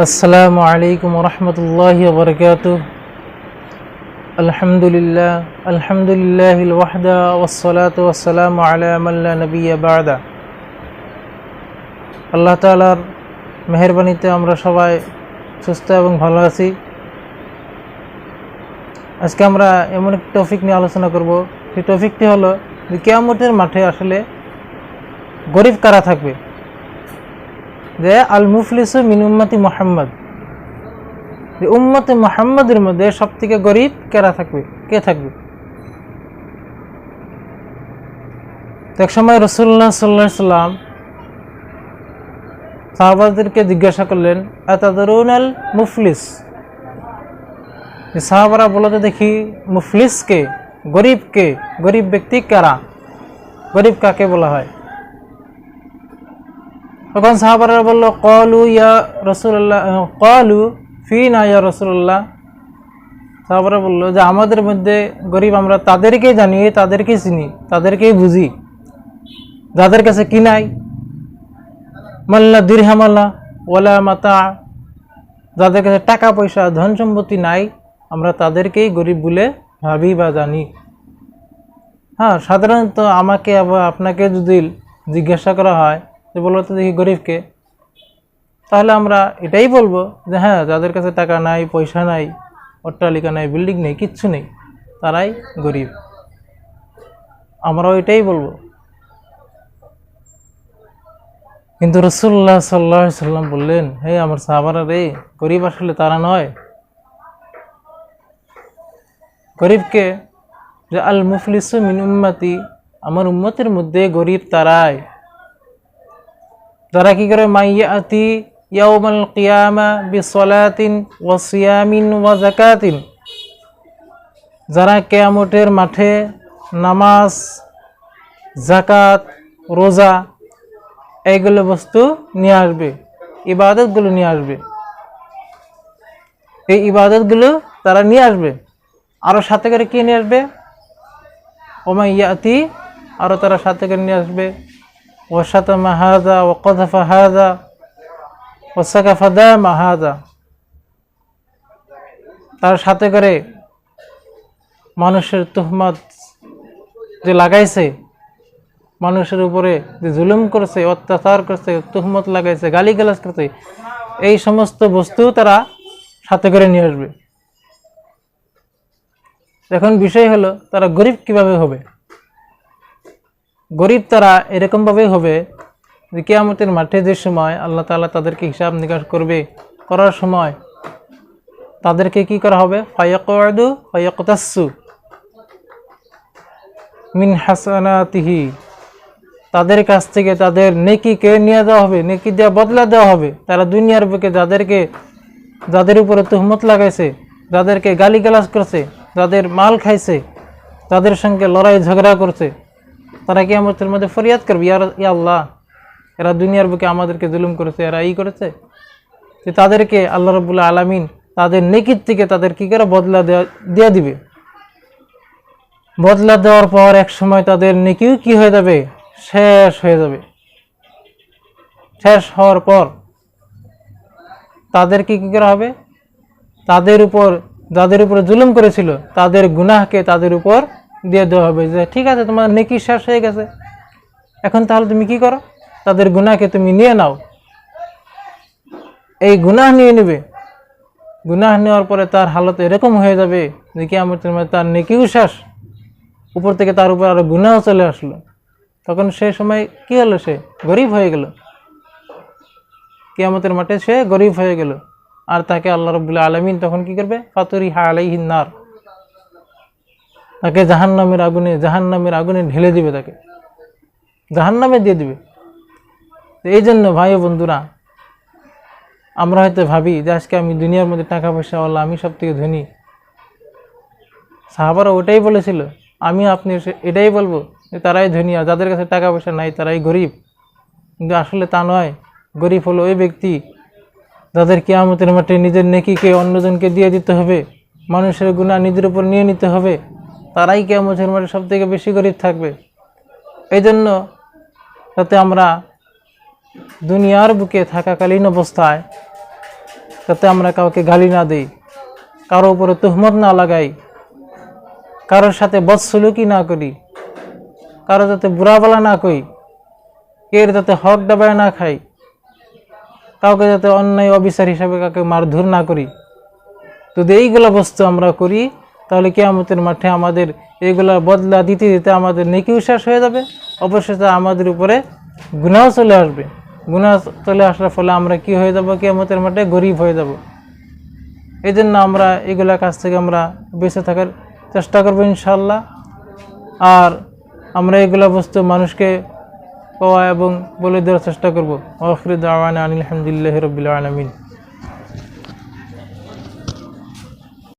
আসসালামু আলাইকুম ওরহমতুল্লাহি ওবরকাতুহ। আলহামদুলিল্লাহিল ওয়াহদা ওয়াসসালাতু ওয়াসসালামু আলা মান লা নাবিয়্যা বা'দা। আল্লাহ তাআলার মেহেরবানিতে আমরা সবাই সুস্থ এবং ভালো আছি। আজকে আমরা এমন একটা টপিক নিয়ে আলোচনা করব। সেই টপিকটি হলো যে কিয়ামতের মাঠে আসলে গরিব কারা থাকবে। যে আল মুফলিসু মিন উম্মতি মুহাম্মদ, যে উম্মতে মুহাম্মাদের মধ্যে সবথেকে গরিব কারা থাকবে, কে থাকবে। এক সময় রাসূলুল্লাহ সাল্লাল্লাহু আলাইহি সাল্লাম সাহাবাদেরকে জিজ্ঞাসা করলেন, আতাদরুনাল মুফলিস, সাহাবারা বলতে দেখি মুফলিস কে, গরিব কে, গরিব ব্যক্তি কারা, গরিব কাকে বলা হয়। তখন সাহাবারা বলল, ক্বালু ইয়া রাসূলুল্লাহ, ক্বালু ফিনা ইয়া রাসূলুল্লাহ। সাহাবারা বলল যে আমাদের মধ্যে গরিব আমরা তাদেরকেই জানি, তাদেরকেই চিনি, তাদেরকেই বুঝি, যাদের কাছে কি নাই, মাল্লা দিরহামাল্লা ওয়ালা মাতা, যাদের কাছে টাকা পয়সা ধন সম্পত্তি নাই, আমরা তাদেরকেই গরিব বলে ভাবি বা জানি। হ্যাঁ, সাধারণত আমাকে আবার আপনাকে যদি জিজ্ঞাসা করা হয় যে বলো তো দেখি গরিবকে, তাহলে আমরা এটাই বলবো যে হ্যাঁ, যাদের কাছে টাকা নাই, পয়সা নাই, অট্টালিকা নাই, বিল্ডিং নেই, কিচ্ছু নেই, তারাই গরিব। আমরাও এটাই বলবো। কিন্তু রাসূলুল্লাহ সাল্লাল্লাহু আলাইহি সাল্লাম বললেন, হে আমার সাহাবারা রে, গরিব আসলে তারা নয়। গরিবকে যে আল মুফলিসু মিন উম্মতি, আমার উম্মতের মধ্যে গরিব তারাই যারা কি করে, মাইয়াতি ইয়াউমাল কিয়ামা বিসলাতিন ওয়া সিয়ামিন ওয়া যাকাতিন, যারা কিয়ামতের মাঠে নামাজ, যাকাত, রোজা এইগুলো বস্তু নিয়ে আসবে, ইবাদতগুলো নিয়ে আসবে। এই ইবাদতগুলো তারা নিয়ে আসবে, আরও সাথে করে কি নিয়ে আসবে, ওমাইয়াতি, আরও তারা সাথে করে নিয়ে আসবে ওয়াশাতামা হাযা ওয়া কাযাফা হাযা ওয়া সাকাফা দামা হাযা, তার সাথে করে মানুষের তুহমত যে লাগাইছে, মানুষের উপরে যে জুলুম করেছে, অত্যাচার করছে, তুহমত লাগাইছে, গালিগালাজ করছে, এই সমস্ত বস্তু তারা সাথে করে নিয়ে আসবে। এখন বিষয় হলো তারা গরিব কিভাবে হবে। গরিব তারা এরকমভাবে হবে যে কিয়ামতের মাঠে যে সময় আল্লাহ তাআলা তাদেরকে হিসাব নিকাশ করবে, করার সময় তাদেরকে কি করা হবে, ফায়াকুদু ফায়াকতাসু মিন হাসানাতিহি, তাদের কাছ থেকে তাদের নেকিকে নিয়ে দেওয়া হবে, নেকি দিয়ে বদলা দেওয়া হবে। তারা দুনিয়ার বুকে যাদের উপরে তুহমত লাগাইছে, যাদেরকে গালিগালাজ করছে, যাদের মাল খাইছে, যাদের সঙ্গে লড়াই ঝগড়া করছে, তারা কিয়ামতের মধ্যে ফরিয়াদ করবে, ইয়া আল্লাহ, এরা দুনিয়ার বুকে আমাদেরকে জুলুম করেছে, এরা এই করেছে। যে তাদেরকে আল্লাহ রাব্বুল আলামিন তাদের নেকির থেকে তাদের কি করে বদলা দিয়ে দিবে। বদলা দেওয়ার পর এক সময় তাদের নেকিও কি হয়ে যাবে, শেষ হয়ে যাবে। শেষ হওয়ার পর তাদেরকে কি করা হবে, তাদের উপর যাদের উপরে জুলুম করেছিল তাদের গুনাহকে তাদের উপর দিয়ে দেওয়া হবে। যে ঠিক আছে, তোমার নেকি শেষ হয়ে গেছে, এখন তাহলে তুমি কি করো, তাদের গুনাহকে তুমি নিয়ে নাও। এই গুনাহ নিয়ে নেবে। গুনাহ নেওয়ার পরে তার হালত এরকম হয়ে যাবে যে কিয়ামতের মাঠে তার নেকিও শেষ, উপর থেকে তার উপর আরো গুনাহ চলে আসলো। তখন সেই সময় কি হলো, সে গরিব হয়ে গেল। কিয়ামতের মাঠে সে গরিব হয়ে গেল। আর তাকে আল্লাহ রাব্বুল আলামিন তখন কি করবে, ফাতুরিহা আলাইহিন নার, তাকে জাহান্নামের আগুনে ঢেলে দিবে, তাকে জাহান্নামে দিয়ে দিবে। এই জন্য ভাই ও বন্ধুরা, আমরা হয়তো ভাবি যে আজকে আমি দুনিয়ার মধ্যে টাকা পয়সা ওয়ালা, আমি সব থেকে ধনী। সাহাবারা ওটাই বলেছিল, আমি আপনি এটাই বলবো যে তারাই ধনী, আর যাদের কাছে টাকা পয়সা নাই তারাই গরিব। কিন্তু আসলে তা নয়। গরিব হলো ওই ব্যক্তি যাদের কিয়ামতের মাঠে নিজের নেকিকে অন্যজনকে দিয়ে দিতে হবে, মানুষের গুনাহ নিজের উপর নিয়ে নিতে হবে, তারাই কিয়ামতের মাঠে সব থেকে বেশি গরিব থাকবে। এই জন্য যাতে আমরা দুনিয়ার বুকে থাকাকালীন অবস্থায় যাতে আমরা কাউকে গালি না দেই, কারো উপরে তুহমত না লাগাই, কারোর সাথে বদসলুকি না করি, কারো যাতে বুড়াবেলা না কই, এর যাতে হক ডাবায় না খাই, কাউকে যাতে অন্যায় অবিচার হিসাবে কাউকে মারধর না করি। যদি এইগুলা বস্তু আমরা করি তাহলে কিয়ামতের মাঠে আমাদের এইগুলা বদলা দিতে দিতে আমাদের নেকিও শেষ হয়ে যাবে, অবশেষে আমাদের উপরে গুনাহ চলে আসবে। গুনাহ চলে আসার ফলে আমরা কি হয়ে যাব? কিয়ামতের মাঠে গরিব হয়ে যাব। এই জন্য আমরা এগুলা কাছ থেকে আমরা বেঁচে থাকার চেষ্টা করবো ইনশাআল্লাহ। আর আমরা এগুলা বস্তু মানুষকে পাওয়া এবং বলে দেওয়ার চেষ্টা করবো। আখিরু দাওয়ানা আনিল হামদুলিল্লাহি রাব্বিল আলামিন।